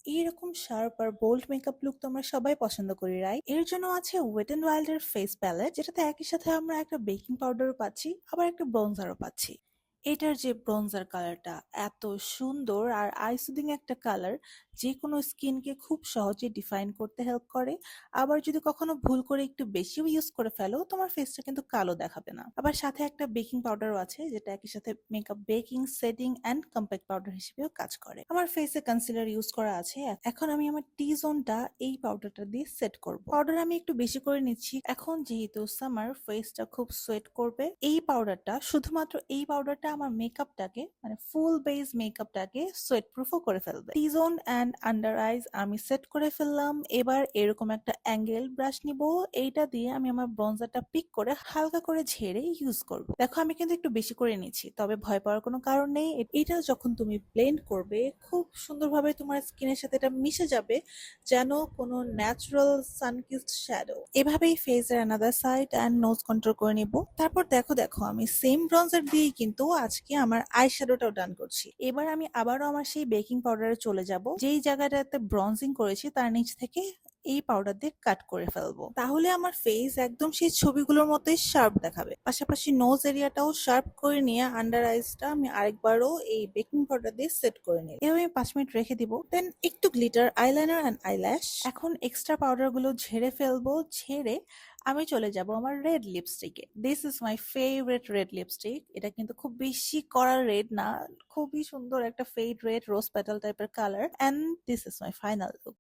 এইরকম শার্প আর bold makeup look তো আমরা সবাই পছন্দ করি, রাইট? এর জন্য আছে ওয়েট এন্ড ওয়াইল্ড এর ফেস প্যালেট, যেটাতে একই সাথে আমরা একটা বেকিং পাউডারও পাচ্ছি, আবার একটা ব্রোঞ্জারও পাচ্ছি। এটার যে ব্রোঞ্জার কালারটা এত সুন্দর আর আই সুদিং একটা কালার, যে কোনো স্কিনকে খুব সহজে ডিফাইন করতে হেল্প করে। আবার যদি কখনো ভুল করে একটু বেশিও ইউজ করে ফেলো, তোমার ফেসটা কিন্তু কালো দেখাবে না। আবার সাথে একটা বেকিং পাউডারও আছে, যেটা একই সাথে makeup baking, setting and compact powder হিসেবেও কাজ করে। আমার ফেসে কনসিলার ইউজ করা আছে, এখন আমি আমার টি জোনটা এই পাউডারটা দিয়ে সেট করব। পাউডার আমি একটু বেশি করে নিচ্ছি, এখন যেহেতু সামার, ফেসটা খুব সোয়েট করবে। এই পাউডারটা, শুধুমাত্র এই পাউডারটা আমার মেকআপটাকে, মানে ফুল বেস মেকআপটাকে সোয়েট প্রুফও করে ফেলবে। টি জোন এন্ড আন্ডার আইজ আমি সেট করে ফেললাম। এবার এরকম একটা অ্যাঙ্গেল ব্রাশ নিব, এইটা দিয়ে আমি আমার ব্রঞ্জারটা পিক করে হালকা করে ঝেড়ে ইউজ করব। দেখো আমি কিন্তু একটু বেশি করে নিচ্ছি, তবে ভয় পাওয়ার কোনো কারণ নেই। এটা যখন তুমি ব্লেন্ড করবে, খুব সুন্দরভাবে তোমার স্কিনের সাথে এটা মিশে যাবে, যেন কোনো ন্যাচারাল সানকিসড শ্যাডো। এভাবেই ফেসের another side and nose control করে নিব। তারপর দেখো দেখো আমি সেম ব্রঞ্জার দিয়েই কিন্তু আজকে আমার আই শ্যাডোটাও ডান করছি। এবার আমি আবারও আমার সেই বেকিং পাউডারে চলে যাব, যেই জায়গাটাতে ব্রঞ্জিং করেছি তার নিচ থেকে এই পাউডার দিয়ে কাট করে ফেলবো। তাহলে আমার ফেস একদম সেই ছবিগুলোর মতোই শার্প দেখাবে। পাশাপাশি নোজ এরিয়াটাও শার্প করে নিয়ে আন্ডার আইসটা আমি আরেকবারও এই বেকিং পাউডার দিয়ে সেট করে নিই। এভাবে 5 মিনিট রেখে দিব। দেন একটু গ্লিটার, আইলাইনার অ্যান্ড আইল্যাশ। এখন এক্সট্রা পাউডার গুলো ঝেড়ে ফেলবো। ঝেড়ে আমি চলে যাব আমার রেড লিপস্টিকে। This is my favourite red lipstick. এটা কিন্তু খুব বেশি কড়া রেড না, খুবই সুন্দর একটা ফেড রেড, রোজ পেটাল টাইপের colour. And this is my final look.